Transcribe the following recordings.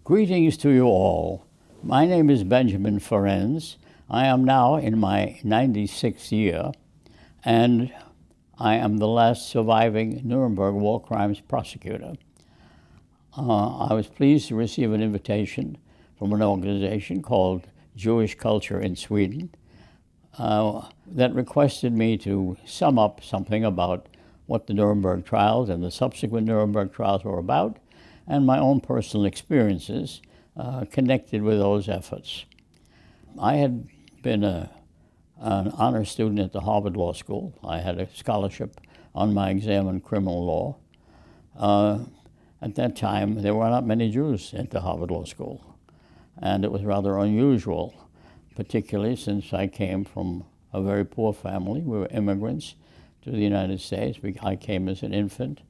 Greetings to you all. My name is Benjamin Ferencz. I am now in my 96th year, and I am the last surviving Nuremberg war crimes prosecutor. I was pleased to receive an invitation from an organization called Jewish Culture in Sweden that requested me to sum up something about what the Nuremberg trials and the subsequent Nuremberg trials were about, and my own personal experiences connected with those efforts. I had been an honor student at the Harvard Law School. I had a scholarship on my exam in criminal law. At that time, there were not many Jews at the Harvard Law School, and it was rather unusual, particularly since I came from a very poor family. We were immigrants to the United States. I came as an infant.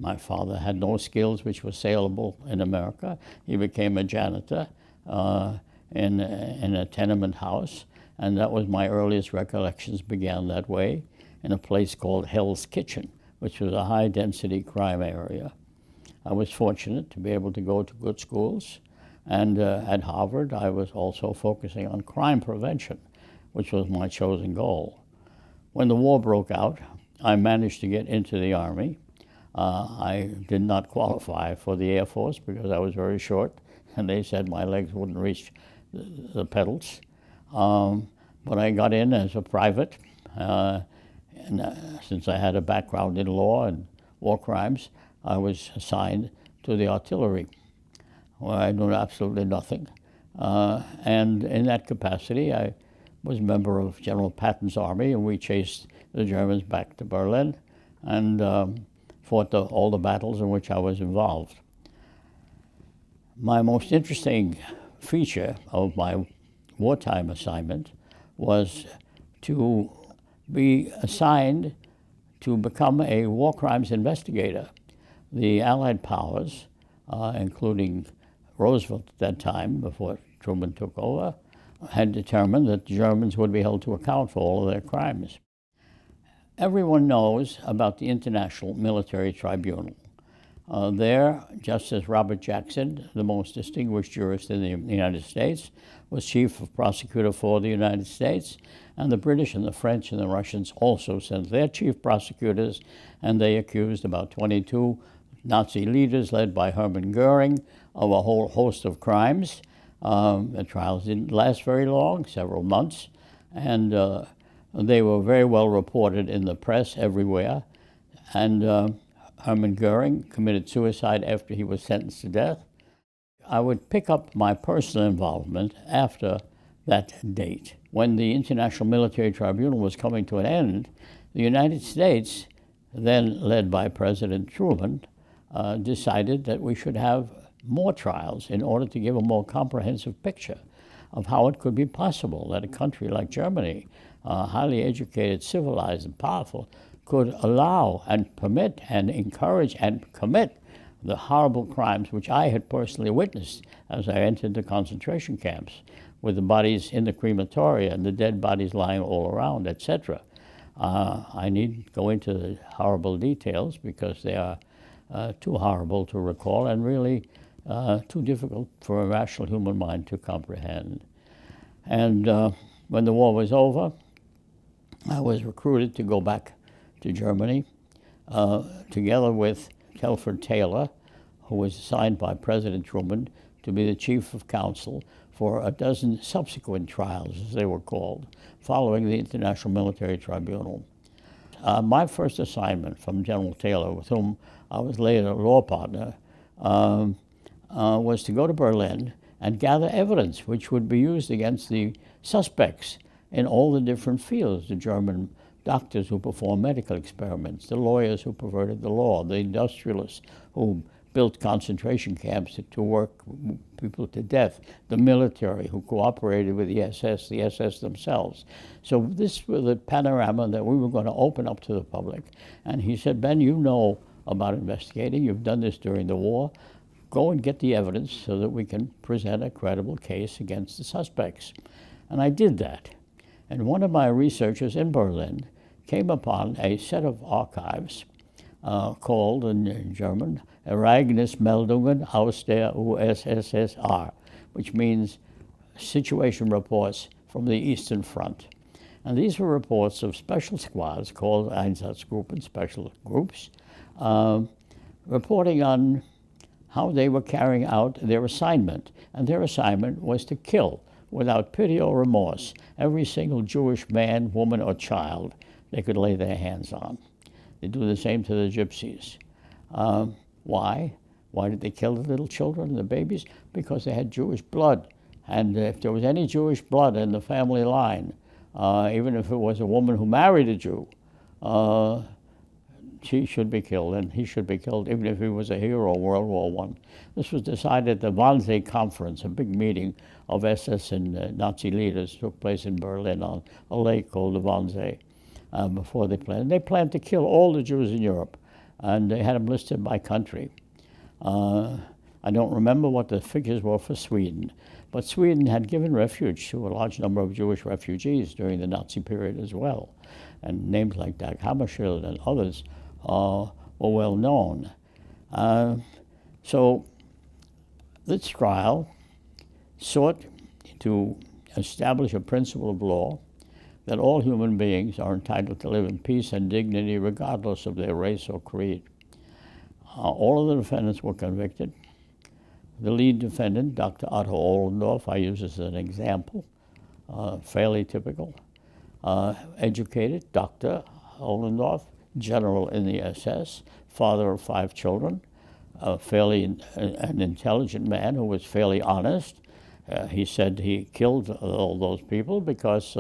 My father had no skills which were saleable in America. He became a janitor in a tenement house, and that was my earliest recollections began that way, in a place called Hell's Kitchen, which was a high-density crime area. I was fortunate to be able to go to good schools, and at Harvard I was also focusing on crime prevention, which was my chosen goal. When the war broke out, I managed to get into the Army. I did not qualify for the Air Force because I was very short, and they said my legs wouldn't reach the pedals. But I got in as a private, and since I had a background in law and war crimes, I was assigned to the artillery, where I knew absolutely nothing. And in that capacity, I was a member of General Patton's army, and we chased the Germans back to Berlin and fought all the battles in which I was involved. My most interesting feature of my wartime assignment was to be assigned to become a war crimes investigator. The Allied powers, including Roosevelt at that time, before Truman took over, had determined that the Germans would be held to account for all of their crimes. Everyone knows about the International Military Tribunal. There, Justice Robert Jackson, the most distinguished jurist in the United States, was chief of prosecutor for the United States, and the British and the French and the Russians also sent their chief prosecutors, and they accused about 22 Nazi leaders led by Hermann Goering of a whole host of crimes. The trials didn't last very long, several months, and they were very well reported in the press everywhere. And Hermann Goering committed suicide after he was sentenced to death. I would pick up my personal involvement after that date. When the International Military Tribunal was coming to an end, the United States, then led by President Truman, decided that we should have more trials in order to give a more comprehensive picture of how it could be possible that a country like Germany, highly educated, civilized, and powerful, could allow and permit and encourage and commit the horrible crimes which I had personally witnessed as I entered the concentration camps, with the bodies in the crematoria and the dead bodies lying all around, etc. I needn't go into the horrible details because they are too horrible to recall and really too difficult for a rational human mind to comprehend. And when the war was over, I was recruited to go back to Germany together with Telford Taylor, who was assigned by President Truman to be the chief of counsel for a dozen subsequent trials, as they were called, following the International Military Tribunal. My first assignment from General Taylor, with whom I was later a law partner, was to go to Berlin and gather evidence which would be used against the suspects in all the different fields: the German doctors who performed medical experiments, the lawyers who perverted the law, the industrialists who built concentration camps to work people to death, the military who cooperated with the SS themselves. So this was the panorama that we were going to open up to the public. And he said, Ben, you know about investigating. You've done this during the war. Go and get the evidence so that we can present a credible case against the suspects. And I did that. And one of my researchers in Berlin came upon a set of archives called in German Ereignismeldungen aus der USSR, which means situation reports from the Eastern Front. And these were reports of special squads called Einsatzgruppen, special groups, reporting on how they were carrying out their assignment. And their assignment was to kill, without pity or remorse, every single Jewish man, woman, or child they could lay their hands on. They do the same to the gypsies. Why? Why did they kill the little children and the babies? Because they had Jewish blood. And if there was any Jewish blood in the family line, even if it was a woman who married a Jew, she should be killed, and he should be killed, even if he was a hero of World War I. This was decided at the Wannsee Conference, a big meeting of SS and Nazi leaders took place in Berlin on a lake called the Wannsee before they planned. They planned to kill all the Jews in Europe, and they had them listed by country. I don't remember what the figures were for Sweden, but Sweden had given refuge to a large number of Jewish refugees during the Nazi period as well. And names like Dag Hammarskjöld and others were well known. So this trial sought to establish a principle of law that all human beings are entitled to live in peace and dignity regardless of their race or creed. All of the defendants were convicted. The lead defendant, Dr. Otto Ohlendorf, I use as an example, fairly typical, educated, Dr. Ohlendorf, general in the SS, father of 5 children, an intelligent man who was fairly honest. He said he killed all those people because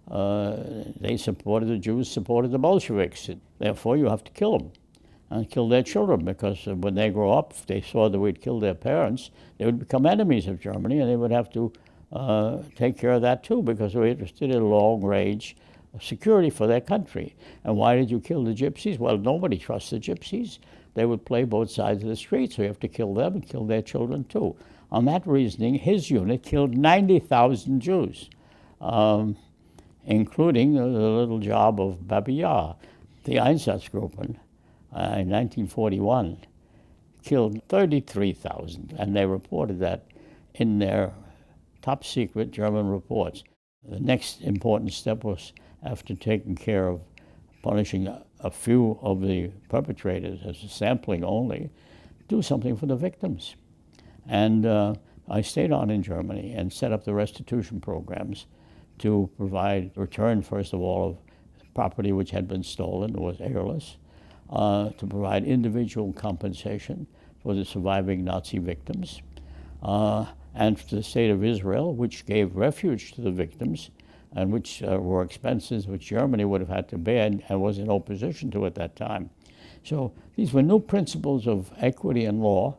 they supported the Jews, supported the Bolsheviks. Therefore, you have to kill them and kill their children, because when they grow up, if they saw that we'd killed their parents, they would become enemies of Germany, and they would have to take care of that too, because they were interested in long-range security for their country. And why did you kill the gypsies? Well, nobody trusts the gypsies. They would play both sides of the street, so you have to kill them and kill their children too. On that reasoning, his unit killed 90,000 Jews, including the little job of Babi Yar. The Einsatzgruppen in 1941 killed 33,000, and they reported that in their top secret German reports. The next important step was, after taking care of punishing a few of the perpetrators as a sampling only, do something for the victims. And I stayed on in Germany and set up the restitution programs to provide return, first of all, of property which had been stolen or was heirless, to provide individual compensation for the surviving Nazi victims, and for the State of Israel, which gave refuge to the victims, and which were expenses which Germany would have had to bear and was in opposition to at that time. So these were new principles of equity and law,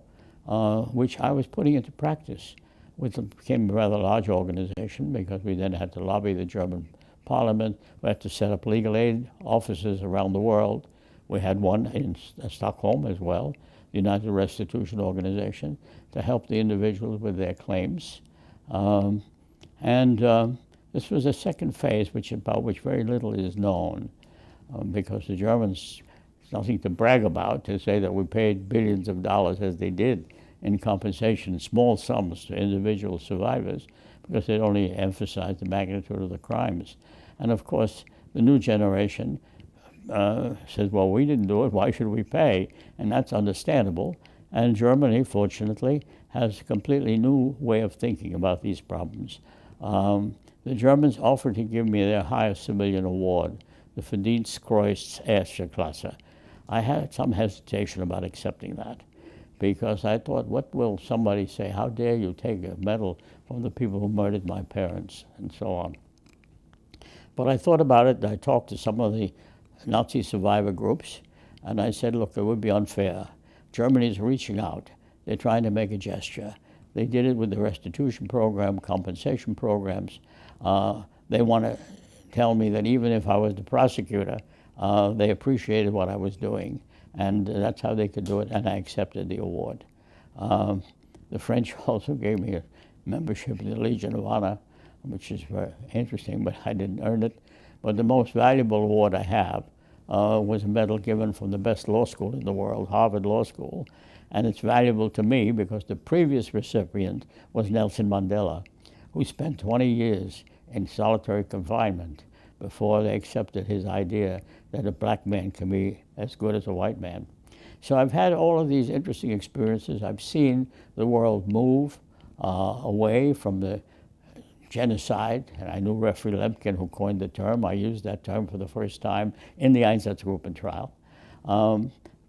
which I was putting into practice, which became a rather large organization, because we then had to lobby the German parliament. We had to set up legal aid offices around the world. We had one in Stockholm as well, the United Restitution Organization, to help the individuals with their claims. This was a second phase about which very little is known, because the Germans, it's nothing to brag about to say that we paid billions of dollars, as they did, in compensation, small sums to individual survivors, because it only emphasized the magnitude of the crimes. And of course, the new generation says, well, we didn't do it, why should we pay? And that's understandable. And Germany, fortunately, has a completely new way of thinking about these problems. The Germans offered to give me their highest civilian award, the Verdienstkreuz Erste Klasse. I had some hesitation about accepting that, because I thought, what will somebody say? How dare you take a medal from the people who murdered my parents, and so on. But I thought about it, and I talked to some of the Nazi survivor groups, and I said, look, it would be unfair. Germany's reaching out. They're trying to make a gesture. They did it with the restitution program, compensation programs. They want to tell me that even if I was the prosecutor, they appreciated what I was doing, and that's how they could do it, and I accepted the award. The French also gave me a membership in the Legion of Honor, which is very interesting, but I didn't earn it. But the most valuable award I have was a medal given from the best law school in the world, Harvard Law School. And it's valuable to me because the previous recipient was Nelson Mandela, who spent 20 years in solitary confinement before they accepted his idea that a black man can be as good as a white man. So I've had all of these interesting experiences. I've seen the world move away from the genocide, and I knew Referee Lemkin, who coined the term. I used that term for the first time in the Einsatzgruppen trial.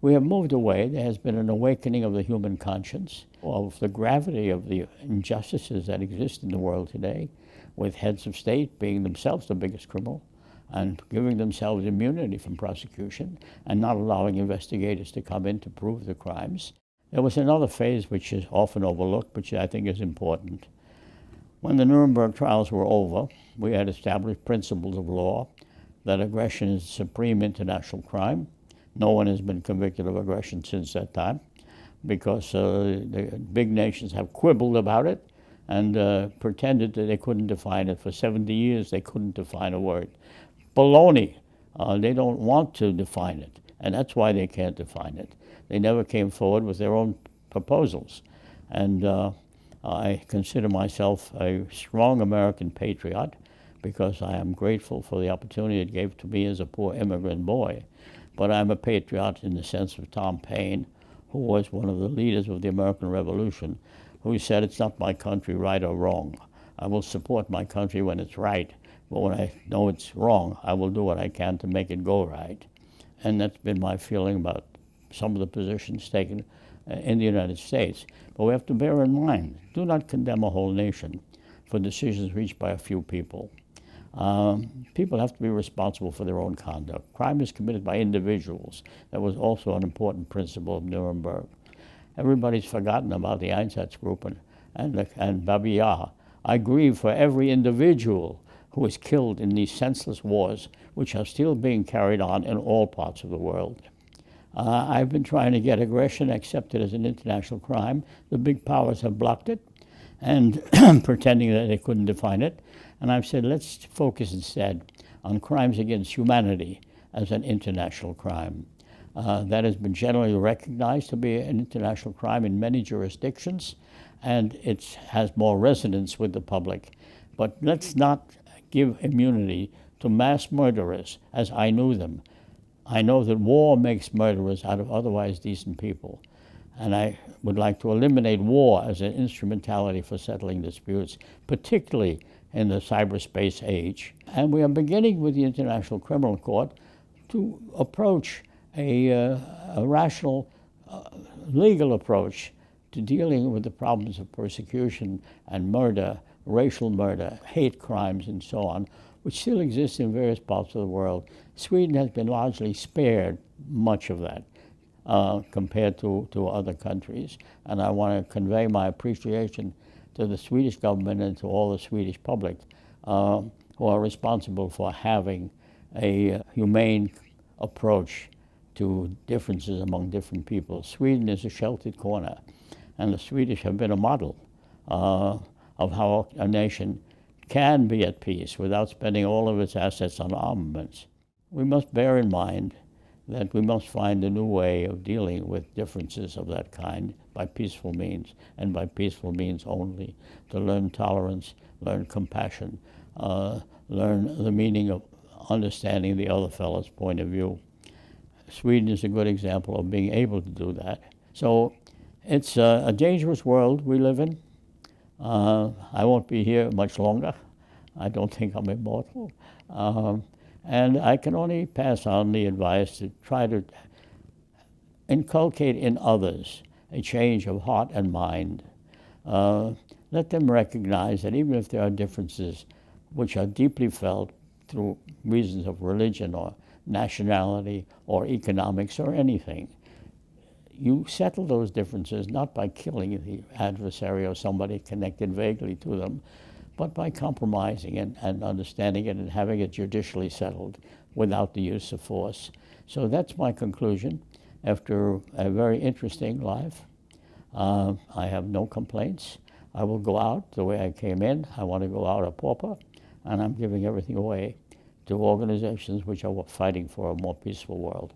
We have moved away. There has been an awakening of the human conscience, of the gravity of the injustices that exist in the world today, with heads of state being themselves the biggest criminal and giving themselves immunity from prosecution and not allowing investigators to come in to prove the crimes. There was another phase which is often overlooked, which I think is important. When the Nuremberg trials were over, we had established principles of law that aggression is a supreme international crime. No one has been convicted of aggression since that time because the big nations have quibbled about it and pretended that they couldn't define it. For 70 years, they couldn't define a word. Baloney. They don't want to define it, and that's why they can't define it. They never came forward with their own proposals. And I consider myself a strong American patriot because I am grateful for the opportunity it gave to me as a poor immigrant boy. But I'm a patriot in the sense of Tom Paine, who was one of the leaders of the American Revolution, who said, "It's not my country, right or wrong. I will support my country when it's right, but when I know it's wrong, I will do what I can to make it go right." And that's been my feeling about some of the positions taken in the United States. But we have to bear in mind, do not condemn a whole nation for decisions reached by a few people. People have to be responsible for their own conduct. Crime is committed by individuals. That was also an important principle of Nuremberg. Everybody's forgotten about the Einsatzgruppen and Babi Yar. I grieve for every individual who was killed in these senseless wars, which are still being carried on in all parts of the world. I've been trying to get aggression accepted as an international crime. The big powers have blocked it and pretending that they couldn't define it. And I've said, let's focus instead on crimes against humanity as an international crime. That has been generally recognized to be an international crime in many jurisdictions, and it has more resonance with the public. But let's not give immunity to mass murderers as I knew them. I know that war makes murderers out of otherwise decent people, and I would like to eliminate war as an instrumentality for settling disputes, particularly in the cyberspace age. And we are beginning with the International Criminal Court to approach a rational legal approach to dealing with the problems of persecution and murder, racial murder, hate crimes, and so on, which still exists in various parts of the world. Sweden has been largely spared much of that compared to other countries. And I want to convey my appreciation to the Swedish government and to all the Swedish public who are responsible for having a humane approach to differences among different people. Sweden is a sheltered corner, and the Swedish have been a model of how a nation can be at peace without spending all of its assets on armaments. We must bear in mind that we must find a new way of dealing with differences of that kind by peaceful means, and by peaceful means only, to learn tolerance, learn compassion, learn the meaning of understanding the other fellow's point of view. Sweden is a good example of being able to do that. So it's a dangerous world we live in. I won't be here much longer. I don't think I'm immortal. And I can only pass on the advice to try to inculcate in others a change of heart and mind. Let them recognize that even if there are differences which are deeply felt through reasons of religion or nationality or economics or anything, you settle those differences not by killing the adversary or somebody connected vaguely to them, but by compromising and understanding it and having it judicially settled without the use of force. So that's my conclusion. After a very interesting life, I have no complaints. I will go out the way I came in. I want to go out a pauper, and I'm giving everything away to organizations which are fighting for a more peaceful world.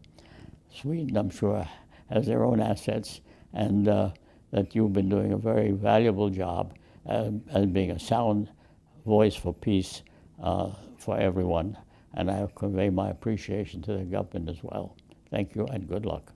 Sweden, I'm sure, has their own assets, and that you've been doing a very valuable job as being a sound voice for peace for everyone. And I convey my appreciation to the government as well. Thank you and good luck.